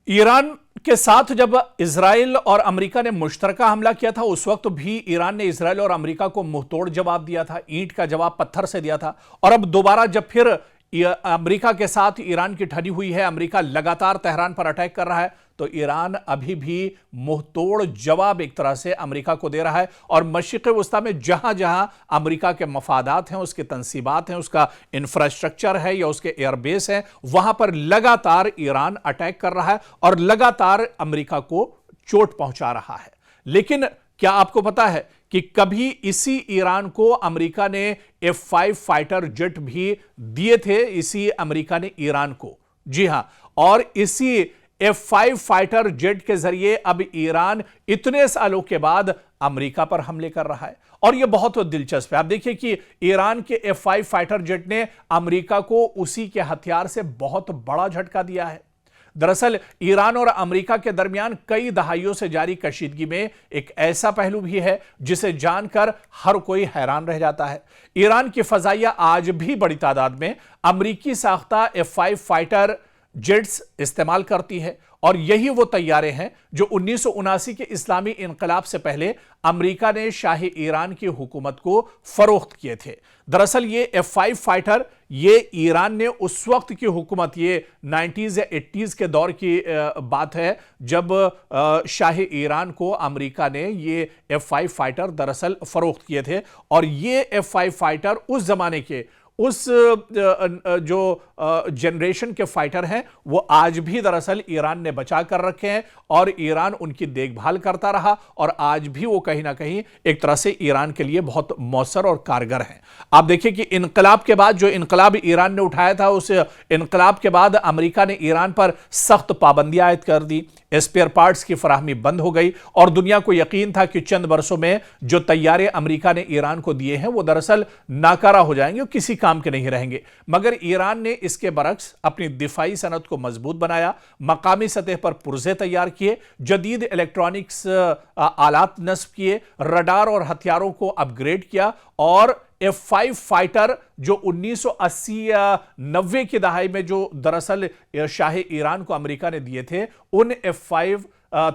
Iran के साथ जब इजराइल और अमेरिका ने मुश्तरका हमला किया था, उस वक्त भी ईरान ने इजराइल और अमेरिका को मुंहतोड़ जवाब दिया था, ईंट का जवाब पत्थर से दिया था। और अब दोबारा जब फिर अमेरिका के साथ ईरान की ठनी हुई है, अमेरिका लगातार तेहरान पर अटैक कर रहा है, तो ईरान अभी भी मुंहतोड़ जवाब एक तरह से अमेरिका को दे रहा है। और मशरिक़ वस्ता में जहां जहां अमेरिका के मफादात हैं, उसके तंसीबात हैं, उसका इंफ्रास्ट्रक्चर है या उसके एयरबेस है, वहां पर लगातार ईरान अटैक कर रहा है और लगातार अमेरिका को चोट पहुंचा रहा है। लेकिन क्या आपको पता है कि कभी इसी ईरान को अमेरिका ने F-5 फाइटर जेट भी दिए थे, इसी अमेरिका ने ईरान को, जी हां। और इसी F-5 फाइटर जेट के जरिए अब ईरान इतने सालों के बाद अमेरिका पर हमले कर रहा है। और यह बहुत दिलचस्प है। आप देखिए कि ईरान के F-5 फाइटर जेट ने अमेरिका को उसी के हथियार से बहुत बड़ा झटका दिया है। दरअसल ईरान और अमेरिका के दरमियान कई दहाइयों से जारी कशीदगी में एक ऐसा पहलू भी है जिसे जानकर हर कोई हैरान रह जाता है। ईरान की फजाइया आज भी बड़ी तादाद में अमेरिकी साख्ता F-5 फाइटर जेट्स इस्तेमाल करती है, और यही वो तैयारे हैं जो 1979 के इस्लामी इनकलाब से पहले अमेरिका ने शाही ईरान की हुकूमत को फरोख्त किए थे। दरअसल ये F-5 फाइटर, ये ईरान ने उस वक्त की हुकूमत, ये 90s या 80s के दौर की बात है, जब शाही ईरान को अमेरिका ने ये F-5 फाइटर दरअसल फरोख्त किए थे। और ये F-5 फाइटर उस जमाने के उस जो जनरेशन के फाइटर हैं, वो आज भी दरअसल ईरान ने बचा कर रखे हैं और ईरान उनकी देखभाल करता रहा, और आज भी वो कहीं ना कहीं एक तरह से ईरान के लिए बहुत मौसर और कारगर हैं। आप देखिए कि इनकलाब के बाद, जो इनकलाब ईरान ने उठाया था, उस इनकलाब के बाद अमेरिका ने ईरान पर सख्त पाबंदियां आयद कर दी, स्पेयर पार्ट्स की फराहमी बंद हो गई, और दुनिया को यकीन था कि चंद बरसों में जो तैयारे अमेरिका ने ईरान को दिए हैं वो दरअसल नाकारा हो जाएंगे और किसी काम के नहीं रहेंगे। मगर ईरान ने इसके बरक्स अपनी दिफाई सनत को मजबूत बनाया, मकामी सतह पर पुर्जे तैयार किए, जदीद इलेक्ट्रॉनिक्स आलात नस्ब किए, रडार और हथियारों को अपग्रेड किया, और F-5 फाइटर जो 1980 या 90 की दहाई में जो दरअसल शाही ईरान को अमेरिका ने दिए थे, उन F-5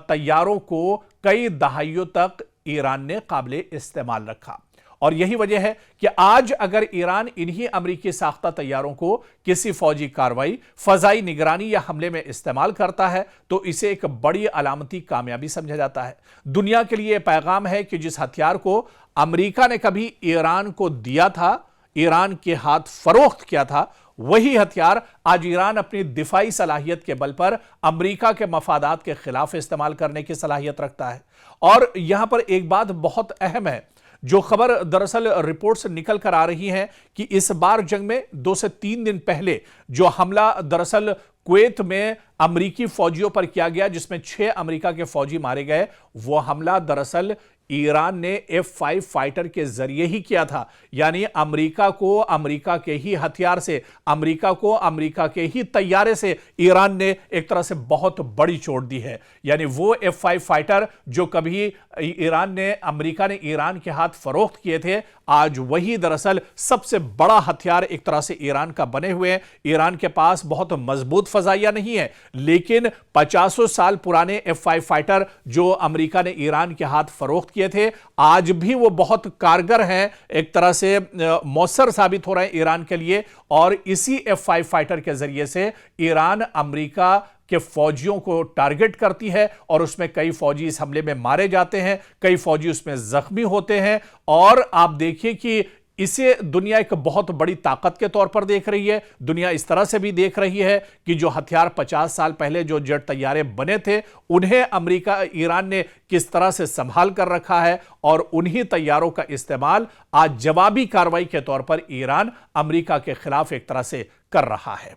तैयारों को कई दहाइयों तक ईरान ने काबिले इस्तेमाल रखा। और यही वजह है कि आज अगर ईरान इन्हीं अमेरिकी साख्ता तैयारों को किसी फौजी कार्रवाई, फजाई निगरानी या हमले में इस्तेमाल करता है, तो इसे एक बड़ी अलामती कामयाबी समझा जाता है। दुनिया के लिए पैगाम है कि जिस हथियार को अमेरिका ने कभी ईरान को दिया था, ईरान के हाथ फरोख्त किया था, वही हथियार आज ईरान अपनी दिफाई सलाहियत के बल पर अमेरिका के मफादात के खिलाफ इस्तेमाल करने की सलाहियत रखता है। और यहां पर एक बात बहुत अहम है, जो खबर दरअसल रिपोर्ट से निकल कर आ रही है कि इस बार जंग में 2 से 3 दिन पहले जो हमला दरअसल कुवैत में अमेरिकी फौजियों पर किया गया, जिसमें 6 अमेरिका के फौजी मारे गए, वो हमला दरअसल ईरान ने F-5 फाइटर के जरिए ही किया था। यानी अमेरिका को अमेरिका के ही हथियार से, अमेरिका को अमेरिका के ही तैयारे से ईरान ने एक तरह से बहुत बड़ी चोट दी है। यानी वो F-5 फाइटर जो कभी अमेरिका ने ईरान के हाथ फरोख्त किए थे, आज वही दरअसल सबसे बड़ा हथियार एक तरह से ईरान का बने हुए हैं। ईरान के पास बहुत मजबूत फजाइया नहीं है, लेकिन 50 साल पुराने F-5 फाइटर जो अमेरिका ने ईरान के हाथ फरोख्त किए थे, आज भी वो बहुत कारगर हैं, एक तरह से मौसर साबित हो रहे हैं ईरान के लिए। और इसी F-5 फाइटर के जरिए से ईरान अमेरिका के फौजियों को टारगेट करती है, और उसमें कई फौजी इस हमले में मारे जाते हैं, कई फौजी उसमें जख्मी होते हैं। और आप देखिए कि इसे दुनिया एक बहुत बड़ी ताकत के तौर पर देख रही है। दुनिया इस तरह से भी देख रही है कि जो हथियार 50 साल पहले जो जेट तैयारे बने थे, उन्हें ईरान ने किस तरह से संभाल कर रखा है, और उन्हीं तैयारों का इस्तेमाल आज जवाबी कार्रवाई के तौर पर ईरान अमेरिका के खिलाफ एक तरह से कर रहा है।